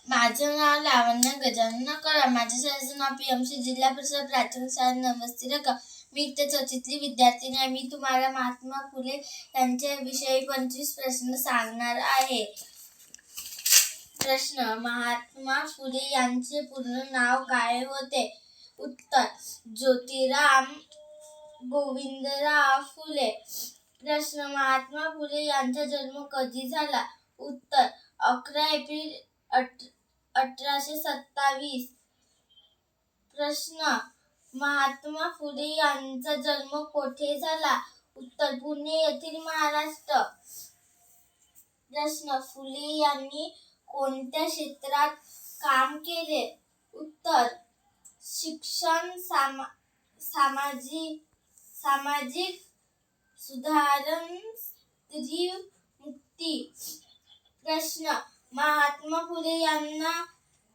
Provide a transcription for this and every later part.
माझं नाव लावण्य गजानन कळम. माझ्या शाळेचं नाव PMC जिल्हा परिषद प्राथमिक शाळा नवस्ती रगाव. मी इयत्ता चौथीतली विद्यार्थिनी आहे. मी तुम्हाला महात्मा फुले यांच्याविषयी 25 प्रश्न सांगणार आहे. प्रश्न: महात्मा फुले यांचे पूर्ण नाव काय होते? उत्तर: ज्योतिराव गोविंदराव फुले. प्रश्न: महात्मा फुले यांचा जन्म कधी झाला? उत्तर: 11 एप्रिल 1827. प्रश्न: महात्मा फुले यांचा जन्म कोठे झाला? उत्तर: पुणे येथील, महाराष्ट्र. प्रश्न: फुले यांनी कोणत्या क्षेत्रात काम केले? उत्तर: शिक्षण, सामाजिक सुधारण, स्त्री मुक्ती. प्रश्न: महात्मा फुले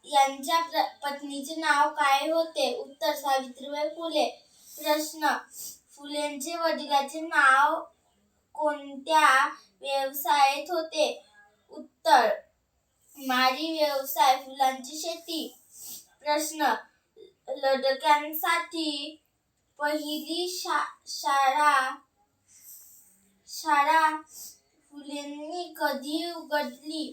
यांच्या पत्नीचे नाव काय होते? उत्तर: सावित्रीबाई फुले. प्रश्न: फुलेंचे वडिलांचे नाव कोणत्या व्यवसायात होते? उत्तर: माळी व्यवसाय, फुलांची शेती. प्रश्न: लडक्यांसाठी पहिली शाळा फुलेंनी कधी उघडली?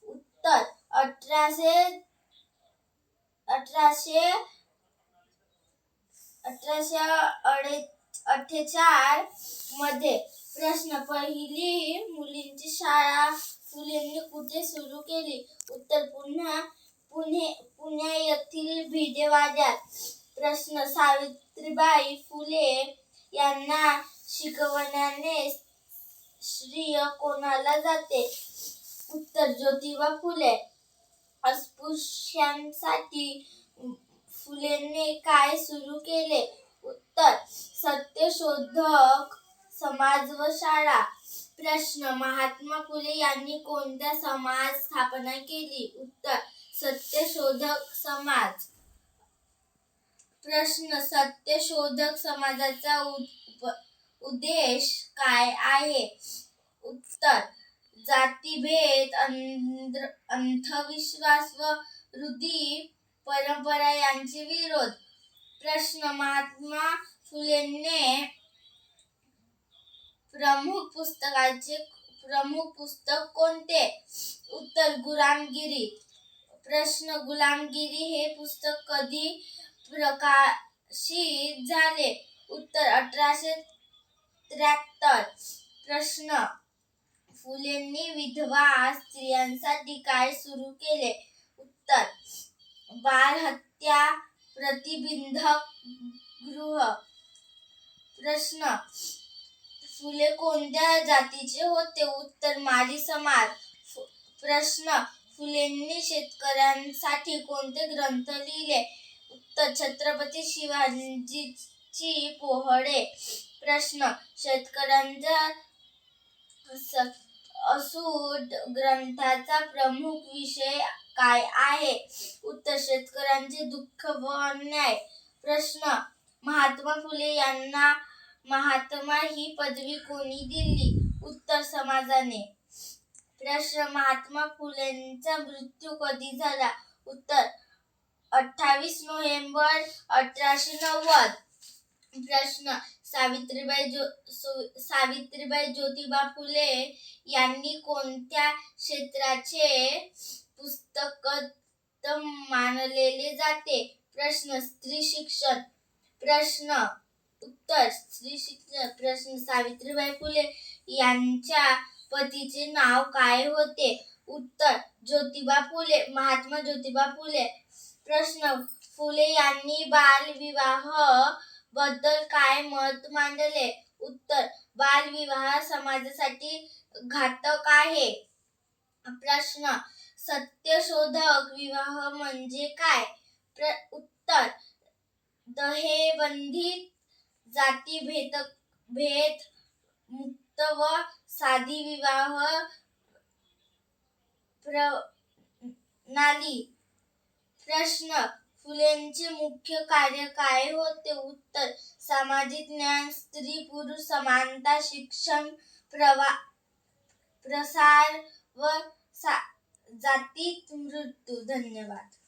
उत्तर: 1848 मध्ये. प्रश्न: पहिली मुलींची शाळा फुलेंनी कुठे सुरू केली? उत्तर: पुणे येथील भिडेवाड्यात. प्रश्न: सावित्रीबाई फुले यांना शिकवण्याचे श्रेय कोणाला जाते? उत्तर: ज्योतिबा फुले. अस्पृश्यांसाठी फुलेंनी काय सुरू केले? उत्तर: सत्यशोधक समाज व शाळा. प्रश्न: महात्मा फुले यांनी कोणत्या समाज स्थापना केली? उत्तर: सत्यशोधक समाज. प्रश्न: सत्यशोधक समाजाचा उद्देश काय आहे? उत्तर: जातीभेद, अंधविश्वास व रूढी परंपरा यांचा विरोध. प्रश्न: महात्मा फुलेंचे प्रमुख पुस्तक कोणते? उत्तर: गुलामगिरी. प्रश्न: गुलामगिरी हे पुस्तक कधी प्रकाशित झाले? उत्तर: 1873. प्रश्न: फुलेंनी विधवा स्त्रियांसाठी काय सुरू केले? उत्तर: बालहत्या प्रतिबंधक गृह. प्रश्न: फुले कोणत्या जातीचे होते? उत्तर: माळी समाज. प्रश्न: फुलेंनी शेतकऱ्यांसाठी कोणते ग्रंथ लिहिले? उत्तर: छत्रपती शिवाजीची पोवाडे. प्रश्न: शेतकऱ्यांचा असूड ग्रंथाचा प्रमुख विषय काय आहे? उत्तर: शेतकऱ्यांचे दुःख व अन्याय. प्रश्न: महात्मा फुले यांना महात्मा ही पदवी कोणी दिली? उत्तर: समाजाने. प्रश्न: महात्मा फुलेंचा मृत्यू कधी झाला? उत्तर: 28 नोव्हेंबर 1890. प्रश्न: सावित्रीबाई ज्योतिबा फुले यांनी कोणत्या क्षेत्राचे पुस्तक मानले जाते? प्रश्न: स्त्री शिक्षण. प्रश्न: उत्तर: स्त्री शिक्षण. प्रश्न: सावित्रीबाई फुले यांच्या पतीचे नाव काय होते? उत्तर: ज्योतिबा फुले, महात्मा ज्योतिबा फुले. प्रश्न: फुले यांनी बालविवाह बद्दल काय मत मांडले? उत्तर: बालविवाह समाजासाठी घातक आहे. प्रश्न: सत्यशोधक विवाह म्हणजे काय? उत्तर: दहेबंदी, जातीभेद मुक्त व साधी विवाह प्रणाली. प्रश्न: फुलेंचे मुख्य कार्य काय होते? उत्तर: सामाजिक न्याय, स्त्री-पुरुष समानता, शिक्षण प्रसार व जातीत मृत्यू. धन्यवाद.